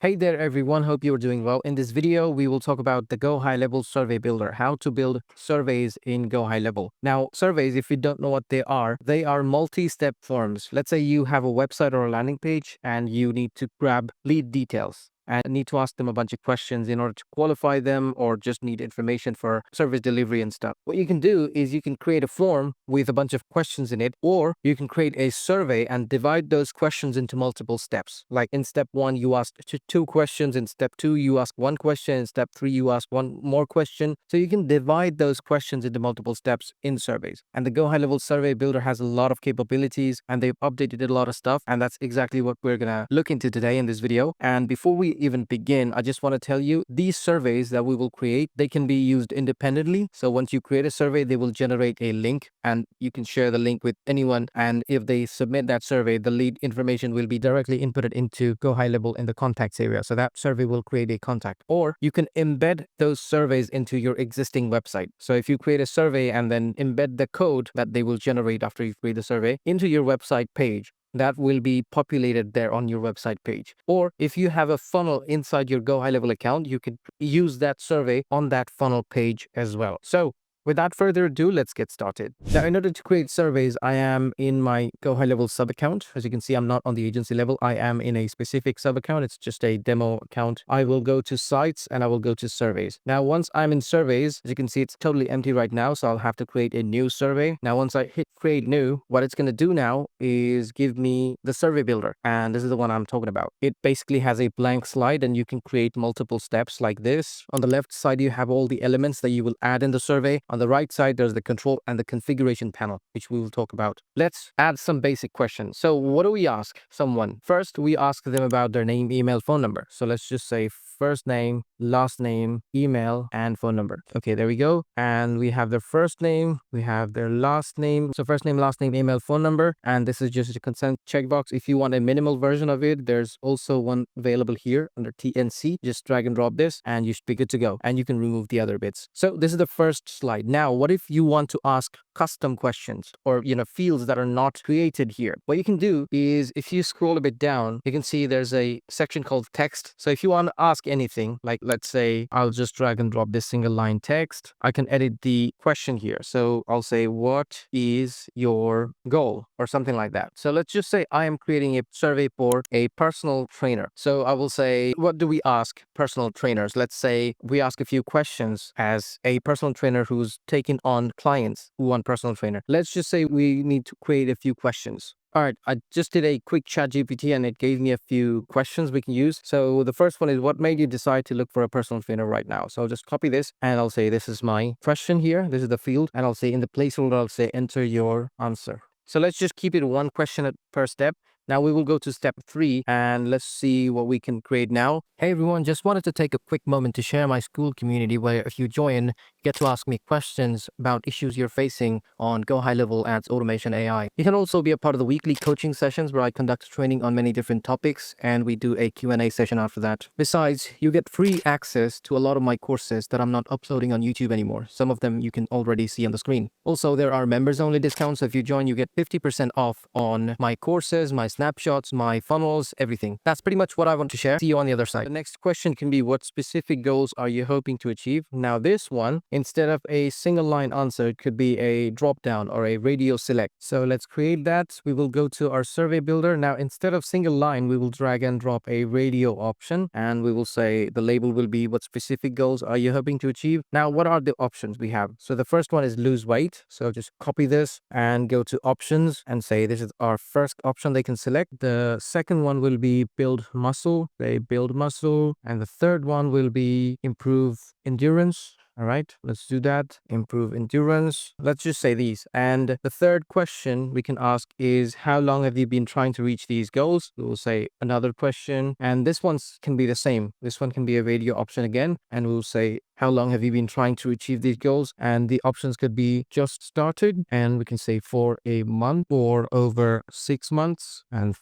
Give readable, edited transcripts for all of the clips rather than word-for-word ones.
Hey there everyone, hope you are doing well. In this video, we will talk about the GoHighLevel survey builder, how to build surveys in GoHighLevel. Now, surveys, if you don't know what they are multi-step forms. Let's say you have a website or a landing page and you need to grab lead details and need to ask them a bunch of questions in order to qualify them or just need information for service delivery and stuff. What you can do is you can create a form with a bunch of questions in it, or you can create a survey and divide those questions into multiple steps. Like in step 1, you ask two questions. In step 2, you ask one question. In step 3, you ask one more question. So you can divide those questions into multiple steps in surveys. And the GoHighLevel survey builder has a lot of capabilities and they've updated a lot of stuff. And that's exactly what we're going to look into today in this video. And before we even begin, I just want to tell you these surveys that we will create, they can be used independently. So once you create a survey, they will generate a link and you can share the link with anyone. And if they submit that survey, the lead information will be directly inputted into GoHighLevel in the contacts area. So that survey will create a contact, or you can embed those surveys into your existing website. So if you create a survey and then embed the code that they will generate after you create the survey into your website page, that will be populated there on your website page. Or if you have a funnel inside your GoHighLevel account, you can use that survey on that funnel page as well. So without further ado, let's get started. Now, in order to create surveys, I am in my GoHighLevel sub account. As you can see, I'm not on the agency level. I am in a specific sub account. It's just a demo account. I will go to sites and I will go to surveys. Now, once I'm in surveys, as you can see, it's totally empty right now. So I'll have to create a new survey. Now, once I hit create new, what it's going to do now is give me the survey builder. And this is the one I'm talking about. It basically has a blank slide and you can create multiple steps like this. On the left side, you have all the elements that you will add in the survey. On the right side, there's the control and the configuration panel, which we will talk about. Let's add some basic questions. So what do we ask someone? First, we ask them about their name, email, phone number. So let's just say first name, last name, email, and phone number. Okay, there we go. And we have their first name, we have their last name. So first name, last name, email, phone number. And this is just a consent checkbox. If you want a minimal version of it, there's also one available here under TNC. Just drag and drop this and you should be good to go. And you can remove the other bits. So this is the first slide. Now, what if you want to ask custom questions or, fields that are not created here? What you can do is if you scroll a bit down, you can see there's a section called text. So if you want to ask anything, like let's say I'll just drag and drop this single line text, I can edit the question here. So I'll say, what is your goal, or something like that. So let's just say I am creating a survey for a personal trainer. So I will say, what do we ask personal trainers? Let's say we ask a few questions as a personal trainer who's taking on clients who want personal trainer. Let's just say we need to create a few questions. All right, I just did a quick chat GPT and it gave me a few questions we can use. So the first one is, what made you decide to look for a personal trainer right now? So I'll just copy this and I'll say, this is my question here. This is the field. And I'll say in the placeholder, I'll say, enter your answer. So let's just keep it one question per step. Now we will go to step 3 and let's see what we can create now. Hey everyone, just wanted to take a quick moment to share my school community where if you join, you get to ask me questions about issues you're facing on GoHighLevel Ads Automation AI. You can also be a part of the weekly coaching sessions where I conduct training on many different topics and we do a Q&A session after that. Besides, you get free access to a lot of my courses that I'm not uploading on YouTube anymore. Some of them you can already see on the screen. Also, there are members only discounts. So if you join, you get 50% off on my courses, my snapshots, my funnels, everything. That's pretty much what I want to share. See you on the other side. The next question can be, what specific goals are you hoping to achieve? Now this one, instead of a single line answer, it could be a drop down or a radio select. So let's create that. We will go to our survey builder. Now instead of single line, we will drag and drop a radio option and we will say the label will be, what specific goals are you hoping to achieve? Now what are the options we have? So the first one is lose weight. So just copy this and go to options and say this is our first option they can select. The second one will be build muscle. They build muscle. And the third one will be improve endurance. All right, let's do that. Improve endurance. Let's just say these. And the third question we can ask is, how long have you been trying to reach these goals? We will say another question. And this one can be the same. This one can be a radio option again. And we'll say, how long have you been trying to achieve these goals? And the options could be just started, and we can say for a month, for over 6 months, and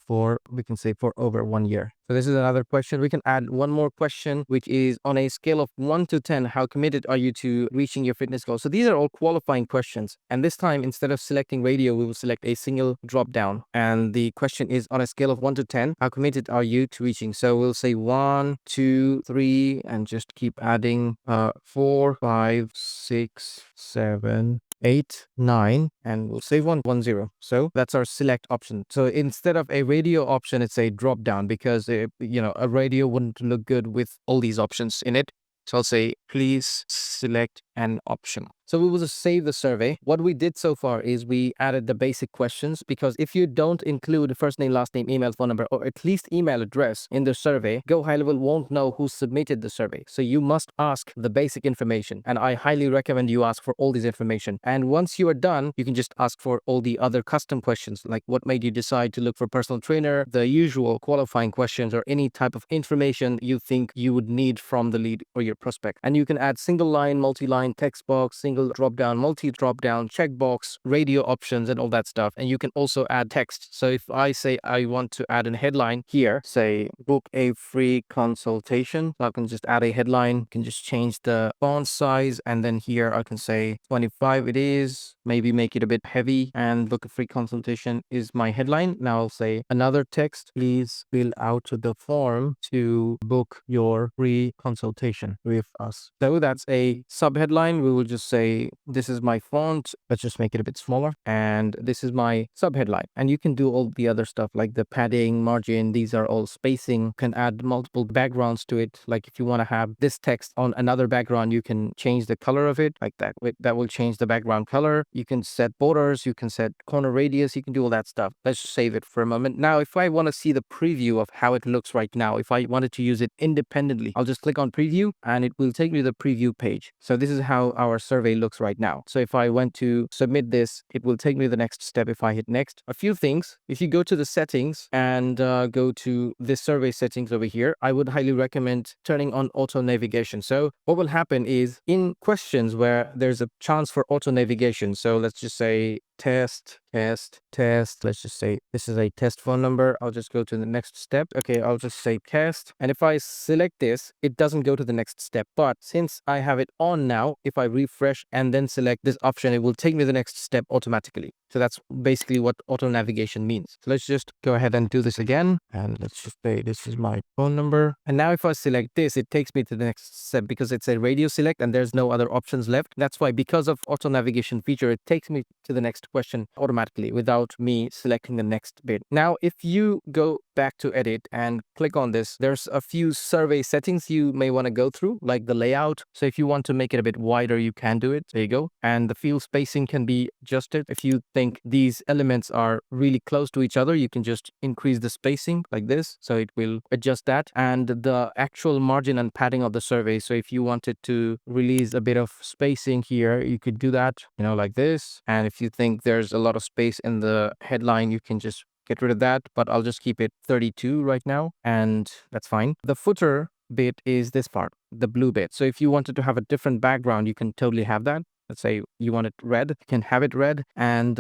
we can say for over 1 year. So this is another question. We can add one more question, which is on a scale of 1 to 10, how committed are you to reaching your fitness goal? So these are all qualifying questions. And this time, instead of selecting radio, we will select a single drop down. And the question is on a scale of 1 to 10, how committed are you to reaching? So we'll say 1, 2, 3, and just keep adding 4, 5, 6, 7, 8, 9, and we'll save 110. So that's our select option. So instead of a radio option, it's a drop down because a radio wouldn't look good with all these options in it. So I'll say, please select an option. So we will just save the survey. What we did so far is we added the basic questions, because if you don't include first name, last name, email, phone number, or at least email address in the survey, GoHighLevel won't know who submitted the survey. So you must ask the basic information. And I highly recommend you ask for all this information. And once you are done, you can just ask for all the other custom questions, like what made you decide to look for a personal trainer, the usual qualifying questions, or any type of information you think you would need from the lead or your prospect. And you can add single line, multi-line, text box, single drop down, multi drop down, checkbox, radio options, and all that stuff. And you can also add text. So if I say I want to add a headline here, say book a free consultation, so I can just add a headline, can just change the font size, and then here I can say 25 it is, maybe make it a bit heavy, and book a free consultation is my headline. Now I'll say another text, please fill out the form to book your free consultation with us. So that's a sub headline. We will just say this is my font, let's just make it a bit smaller, and this is my sub headline. And you can do all the other stuff like the padding, margin, these are all spacing. You can add multiple backgrounds to it. Like if you want to have this text on another background, you can change the color of it like that. That will change the background color. You can set borders, you can set corner radius, you can do all that stuff. Let's just save it for a moment. Now, if I want to see the preview of how it looks right now, if I wanted to use it independently, I'll just click on preview and it will take me to the preview page. So this is how our survey looks right now. So if I went to submit this, it will take me to the next step if I hit next. A few things, if you go to the settings and go to this survey settings over here, I would highly recommend turning on auto navigation. So what will happen is in questions where there's a chance for auto navigation, so let's just say test. Let's just say this is a test phone number. I'll just go to the next step. Okay, I'll just say test. And if I select this, it doesn't go to the next step. But since I have it on now, if I refresh and then select this option, it will take me to the next step automatically. So that's basically what auto navigation means. So let's just go ahead and do this again. And let's just say this is my phone number. And now if I select this, it takes me to the next step because it's a radio select and there's no other options left. That's why, because of auto navigation feature, it takes me to the next question automatically without me selecting the next bit. Now, if you go back to edit and click on this, there's a few survey settings you may want to go through, like the layout. So if you want to make it a bit wider, you can do it. There you go. And the field spacing can be adjusted. If you think these elements are really close to each other, you can just increase the spacing like this. So it will adjust that. And the actual margin and padding of the survey. So if you wanted to release a bit of spacing here, you could do that, like this. And if you think there's a lot of space in the headline, you can just get rid of that, but I'll just keep it 32 right now, and that's fine. The footer bit is this part, the blue bit. So if you wanted to have a different background, you can totally have that. Let's say you want it red, you can have it red, and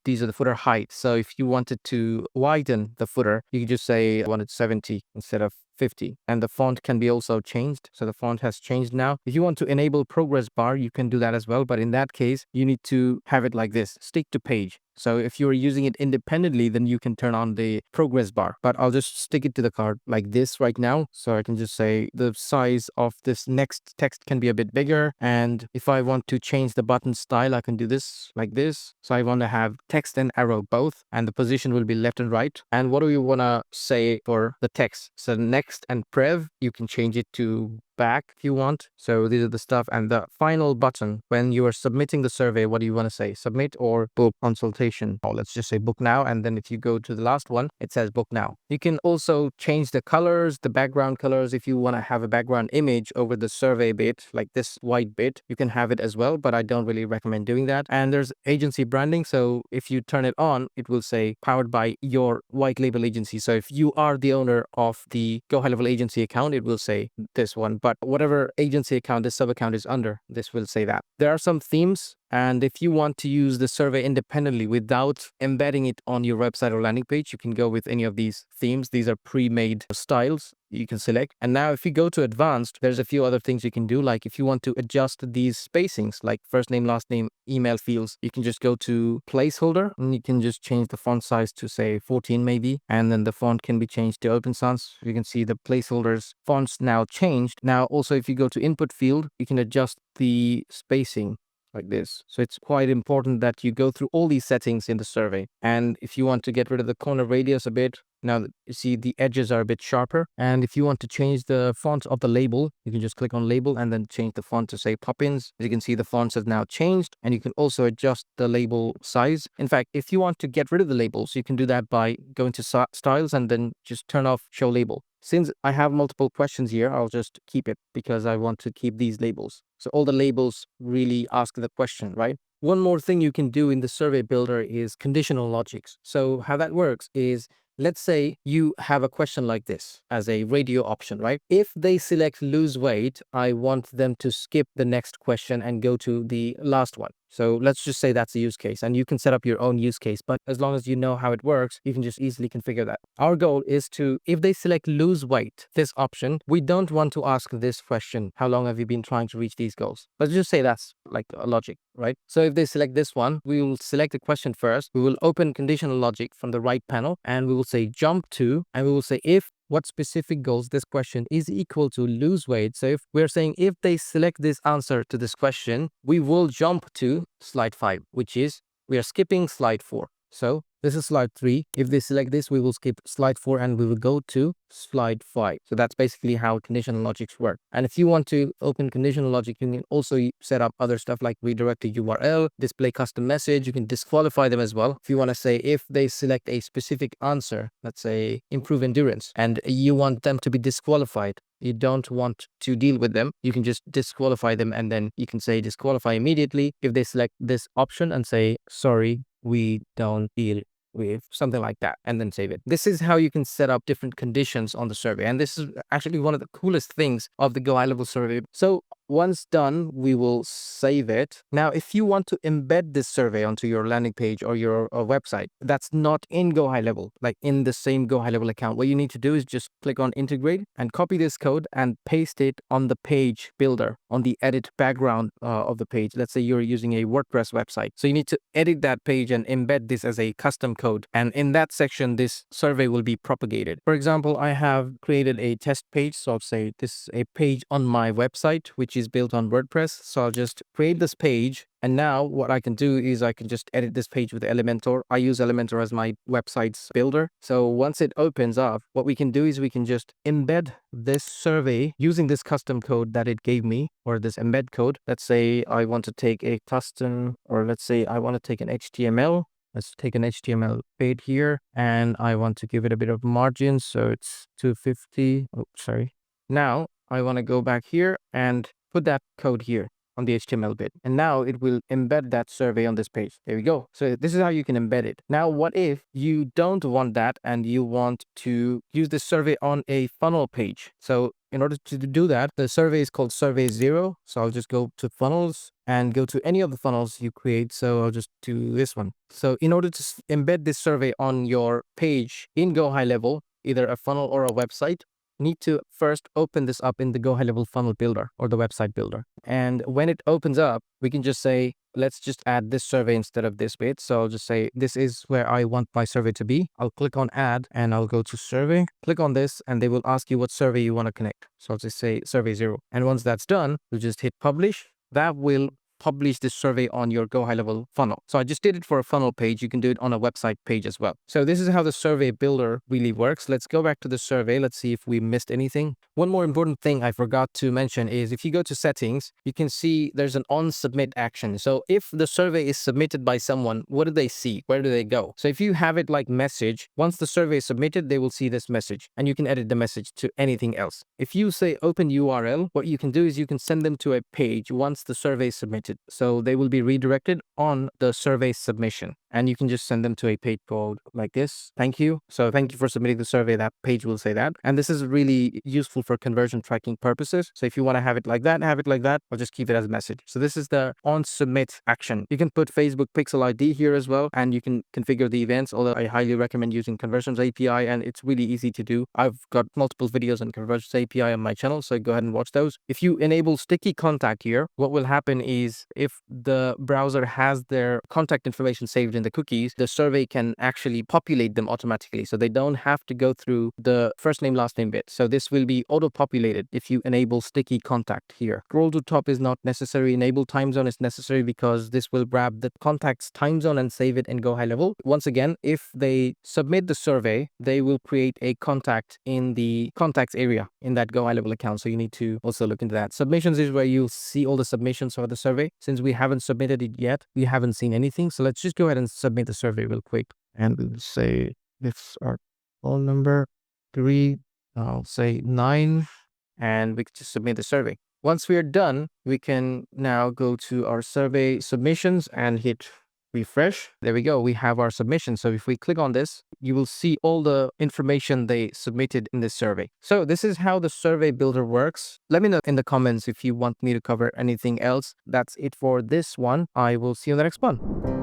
these are the footer height. So if you wanted to widen the footer, you can just say I want it 70 instead of 50, and the font can be also changed. So the font has changed now. If you want to enable progress bar, you can do that as well, but in that case you need to have it like this, stick to page. So if you're using it independently, then you can turn on the progress bar, but I'll just stick it to the card like this right now. So I can just say the size of this next text can be a bit bigger, and if I want to change the button style, I can do this like this. So I want to have text and arrow both, and the position will be left and right. And what do you want to say for the text? So next and prev, you can change it to back if you want. So these are the stuff. And the final button, when you are submitting the survey, what do you want to say? Submit or book consultation? Oh, let's just say book now. And then if you go to the last one, it says book now. You can also change the colors, the background colors. If you want to have a background image over the survey bit, like this white bit, you can have it as well, but I don't really recommend doing that. And there's agency branding. So if you turn it on, it will say powered by your white label agency. So if you are the owner of the GoHighLevel agency account, it will say this one. But but whatever agency account this sub account is under, this will say that. There are some themes, and if you want to use the survey independently without embedding it on your website or landing page, you can go with any of these themes. These are pre-made styles you can select. And now if you go to advanced, there's a few other things you can do. Like if you want to adjust these spacings, like first name, last name, email fields, you can just go to placeholder and you can just change the font size to say 14 maybe. And then the font can be changed to open sans. You can see the placeholders fonts now changed. Now also if you go to input field, you can adjust the spacing like this. So it's quite important that you go through all these settings in the survey. And if you want to get rid of the corner radius a bit, now you see the edges are a bit sharper. And if you want to change the font of the label, you can just click on label and then change the font to say Poppins. As you can see, the fonts have now changed, and you can also adjust the label size. In fact, if you want to get rid of the labels, you can do that by going to styles and then just turn off show label. Since I have multiple questions here, I'll just keep it because I want to keep these labels. So all the labels really ask the question, right? One more thing you can do in the survey builder is conditional logics. So how that works is, let's say you have a question like this as a radio option, right? If they select lose weight, I want them to skip the next question and go to the last one. So let's just say that's a use case, and you can set up your own use case, but as long as you know how it works, you can just easily configure that. Our goal is to, if they select lose weight, this option, we don't want to ask this question, how long have you been trying to reach these goals? Let's just say that's like a logic, right? So if they select this one, we will select the question first. We will open conditional logic from the right panel, and we will say jump to, and we will say if what specific goals this question is equal to lose weight. So if we're saying if they select this answer to this question, we will jump to slide 5, which is we are skipping slide 4. So this is slide 3. If they select this, we will skip slide 4 and we will go to slide 5. So that's basically how conditional logics work. And if you want to open conditional logic, you can also set up other stuff like redirect to URL, display custom message. You can disqualify them as well. If you want to say if they select a specific answer, let's say improve endurance, and you want them to be disqualified, you don't want to deal with them, you can just disqualify them, and then you can say disqualify immediately if they select this option and say, sorry, we don't deal with something like that, and then save it. This is how you can set up different conditions on the survey. And this is actually one of the coolest things of the GoHighLevel survey. So once done, we will save it. Now, if you want to embed this survey onto your landing page or your website, that's not in GoHighLevel, like in the same GoHighLevel account. What you need to do is just click on integrate and copy this code and paste it on the page builder, on the edit background of the page. Let's say you're using a WordPress website. So you need to edit that page and embed this as a custom code. And in that section, this survey will be propagated. For example, I have created a test page. So I'll say this is a page on my website, which is built on WordPress. So I'll just create this page. And now what I can do is I can just edit this page with Elementor. I use Elementor as my website's builder. So once it opens up, what we can do is we can just embed this survey using this custom code that it gave me, or this embed code. Let's say I want to take a custom, or let's say I want to take an HTML. Let's take an HTML page here, and I want to give it a bit of margin. So it's 250. Oh, sorry. Now I want to go back here and put that code here on the HTML bit. And now it will embed that survey on this page. There we go. So this is how you can embed it. Now, what if you don't want that and you want to use this survey on a funnel page? So in order to do that, the survey is called survey 0. So I'll just go to funnels and go to any of the funnels you create. So I'll just do this one. So in order to embed this survey on your page in GoHighLevel, either a funnel or a website, need to first open this up in the GoHighLevel funnel builder or the website builder. And when it opens up, we can just say, let's just add this survey instead of this bit. So I'll just say, this is where I want my survey to be. I'll click on add and I'll go to survey, click on this, and they will ask you what survey you want to connect. So I'll just say survey 0. And once that's done, we'll just hit publish. That will publish this survey on your GoHighLevel funnel. So I just did it for a funnel page. You can do it on a website page as well. So this is how the survey builder really works. Let's go back to the survey. Let's see if we missed anything. One more important thing I forgot to mention is if you go to settings, you can see there's an on submit action. So if the survey is submitted by someone, what do they see? Where do they go? So if you have it like message, once the survey is submitted, they will see this message and you can edit the message to anything else. If you say open URL, what you can do is you can send them to a page once the survey is submitted. redirected. So they will be redirected on the survey submission. And you can just send them to a page code like this. Thank you. So thank you for submitting the survey. That page will say that. And this is really useful for conversion tracking purposes. So if you want to have it like that, have it like that, or just keep it as a message. So this is the on submit action. You can put Facebook Pixel ID here as well, and you can configure the events, although I highly recommend using Conversions API, and it's really easy to do. I've got multiple videos on Conversions API on my channel, so go ahead and watch those. If you enable sticky contact here, what will happen is if the browser has their contact information saved in the cookies, the survey can actually populate them automatically. So they don't have to go through the first name, last name bit. So this will be auto-populated if you enable sticky contact here. Scroll to top is not necessary. Enable time zone is necessary because this will grab the contact's time zone and save it in GoHighLevel. Once again, if they submit the survey, they will create a contact in the contacts area in that GoHighLevel account. So you need to also look into that. Submissions is where you'll see all the submissions for the survey. Since we haven't submitted it yet, we haven't seen anything. So let's just go ahead and submit the survey real quick. And we'll say it's our phone number 3, I'll say 9, and we can just submit the survey. Once we are done, we can now go to our survey submissions and hit refresh. There we go. We have our submission. So if we click on this, you will see all the information they submitted in this survey. So this is how the survey builder works. Let me know in the comments if you want me to cover anything else. That's it for this one. I will see you in the next one.